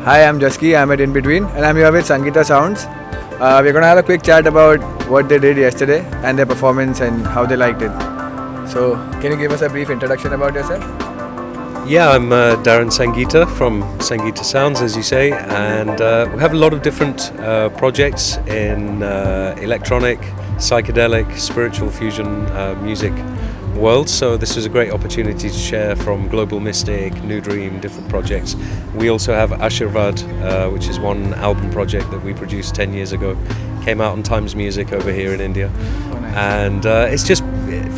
Hi, I'm Jaski. I'm at InBetween, and I'm here with Sangita Sounds. We're gonna have a quick chat about what they did yesterday and their performance and how they liked it. So, can you give us a brief introduction about yourself? Yeah, I'm Darren Sangita from Sangita Sounds, as you say, and we have a lot of different projects in electronic, psychedelic, spiritual fusion music world. So this is a great opportunity to share from Global Mystic, New Dream, different projects. We also have Ashirvad, which is one album project that we produced 10 years ago. Came out on Times Music over here in India. Oh, nice. And it's just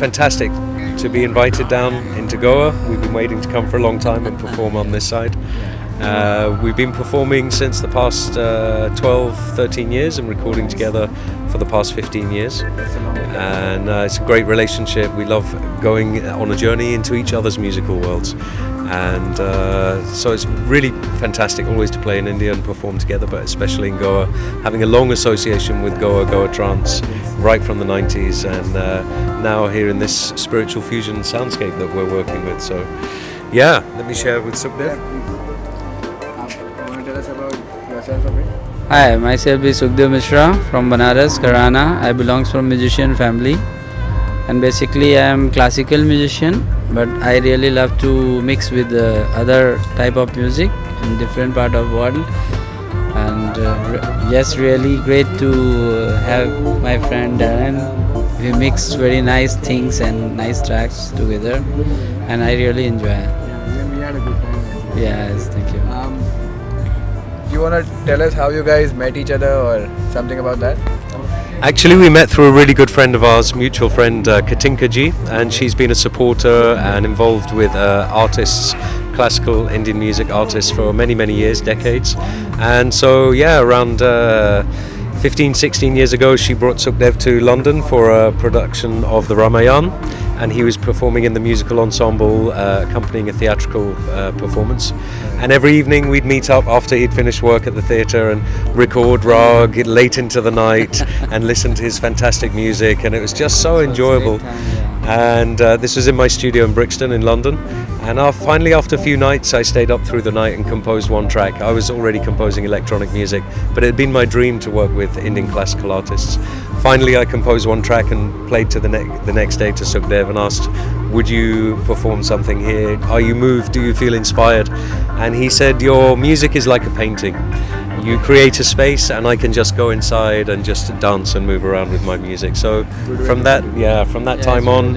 fantastic to be invited down into Goa. We've been waiting to come for a long time and perform on this side. We've been performing since the past 12, 13 years and recording together for the past 15 years. And it's a great relationship. We love going on a journey into each other's musical worlds. And so it's really fantastic always to play in India and perform together, but especially in Goa, having a long association with Goa Trance right from the 90s, and now here in this spiritual fusion soundscape that we're working with. So yeah, let me share with Sukhdev. You want to tell us about yourself a bit? Hi, myself is Sukhdev Mishra from Banaras, Karana. I belongs from musician family, and basically I am classical musician, but I really love to mix with other type of music in different part of world. And yes, really great to have my friend Darren. We mix very nice things and nice tracks together, and I really enjoy it. Yeah, we had a good time. Yes, thank you. Do you want to tell us how you guys met each other or something about that? Actually, we met through a really good friend of ours, mutual friend Katinka Ji, and she's been a supporter and involved with artists, classical Indian music artists for many, many years, decades. And so, yeah, around 15, 16 years ago, she brought Sukhdev to London for a production of the Ramayana, and he was performing in the musical ensemble, accompanying a theatrical performance. And every evening we'd meet up after he'd finished work at the theatre and record Rag late into the night and listen to his fantastic music, and it was just so enjoyable. And this was in my studio in Brixton in London. And finally, after a few nights, I stayed up through the night and composed one track. I was already composing electronic music, but it had been my dream to work with Indian classical artists. Finally, I composed one track and played to the next day to Sukhdev and asked, would you perform something here? Are you moved? Do you feel inspired? And he said, your music is like a painting. You create a space and I can just go inside and just dance and move around with my music. So from that time on,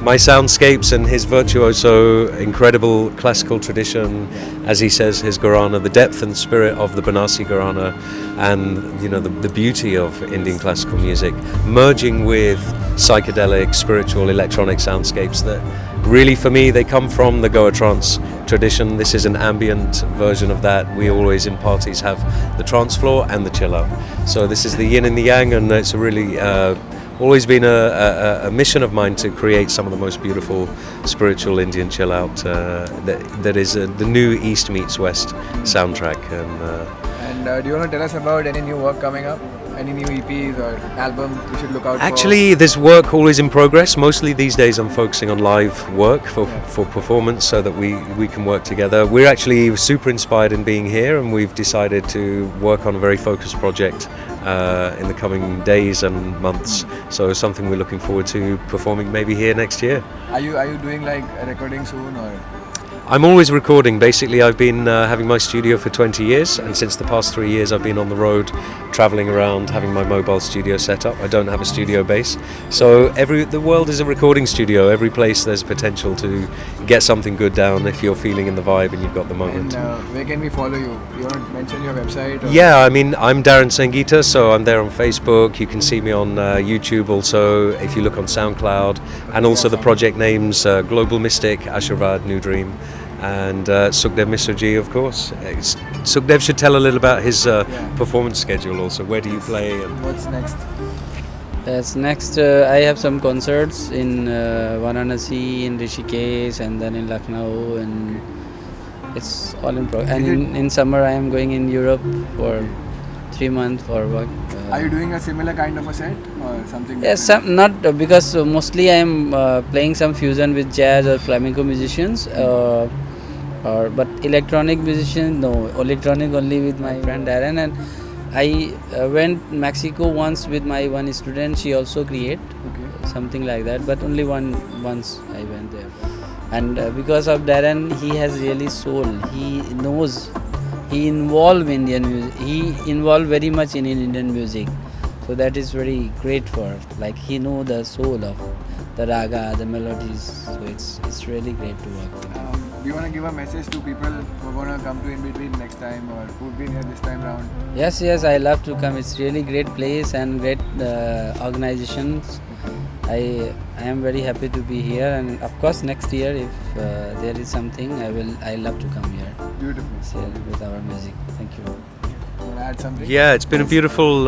my soundscapes and his virtuoso, incredible classical tradition, as he says, his Gharana, the depth and spirit of the Banasi Gharana, and the beauty of Indian classical music, merging with psychedelic, spiritual, electronic soundscapes that really, for me, they come from the Goa trance tradition. This is an ambient version of that. We always in parties have the trance floor and the chill out. So this is the yin and the yang, and it's a really always been a mission of mine to create some of the most beautiful spiritual Indian chill out that is the new East meets West soundtrack. And do you want to tell us about any new work coming up? Any new EPs or albums we should look out for? Actually, there's work always in progress. Mostly these days I'm focusing on live work for performance so that we can work together. We're actually super inspired in being here, and we've decided to work on a very focused project in the coming days and months. So something we're looking forward to performing maybe here next year. Are you doing like a recording soon or? I'm always recording. Basically, I've been having my studio for 20 years, and since the past 3 years I've been on the road, traveling around, having my mobile studio set up. I don't have a studio base. So the world is a recording studio. Every place there's potential to get something good down if you're feeling in the vibe and you've got the moment. And where can we follow you? You want to mention your website? Or? Yeah, I mean, I'm Darren Sangita, so I'm there on Facebook. You can see me on YouTube also, if you look on SoundCloud, and also the project names Global Mystic, Ashirvad, New Dream, and Sukhdev Mishraji, of course. Sukhdev should tell a little about his performance schedule also. Where do you play? And what's next? Yes, next I have some concerts in Varanasi, in Rishikesh, and then in Lucknow, and it's all in progress. And in summer I am going in Europe for 3 months for work. Are you doing a similar kind of a set or something? Yes, not because mostly I am playing some fusion with jazz or flamenco musicians. or but electronic musician, no. Electronic only with my friend Darren, and I went Mexico once with my one student. She also create something like that, but only once I went there. And because of Darren, he has really soul. He knows. He involved Indian music. He involved very much in Indian music. So that is very great for, like, he know the soul of the raga, the melodies. So it's really great to work with. Do you want to give a message to people who are going to come to InBetween next time or who've been here this time round? Yes, I love to come. It's really great place and great organizations. I am very happy to be here, and of course next year if there is something, I love to come here. Beautiful. Share with our music. Thank you. Want to add something? Yeah, it's been a beautiful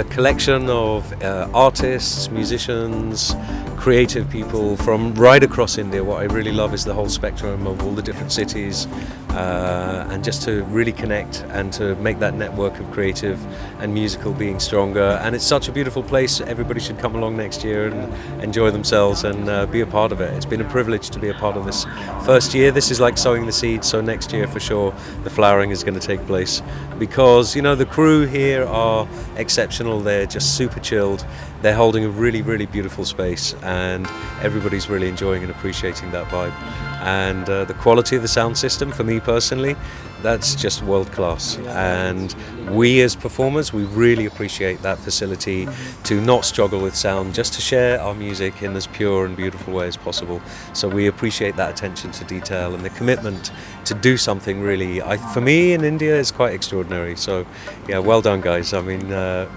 collection of artists, musicians, creative people from right across India. What I really love is the whole spectrum of all the different cities, and just to really connect and to make that network of creative and musical being stronger. And it's such a beautiful place. Everybody should come along next year and enjoy themselves and be a part of it. It's been a privilege to be a part of this first year. This is like sowing the seeds, so next year for sure the flowering is going to take place, because the crew here are exceptional. They're just super chilled. They're holding a really, really beautiful space, and everybody's really enjoying and appreciating that vibe. And the quality of the sound system, for me personally, that's just world class. And we as performers, we really appreciate that facility to not struggle with sound, just to share our music in as pure and beautiful way as possible. So we appreciate that attention to detail and the commitment to do something really, for me in India, is quite extraordinary. So yeah, well done guys. I mean,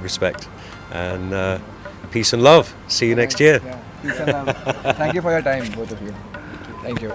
respect. And peace and love. See you next year. Yeah. Peace and love. Thank you for your time, both of you. Thank you.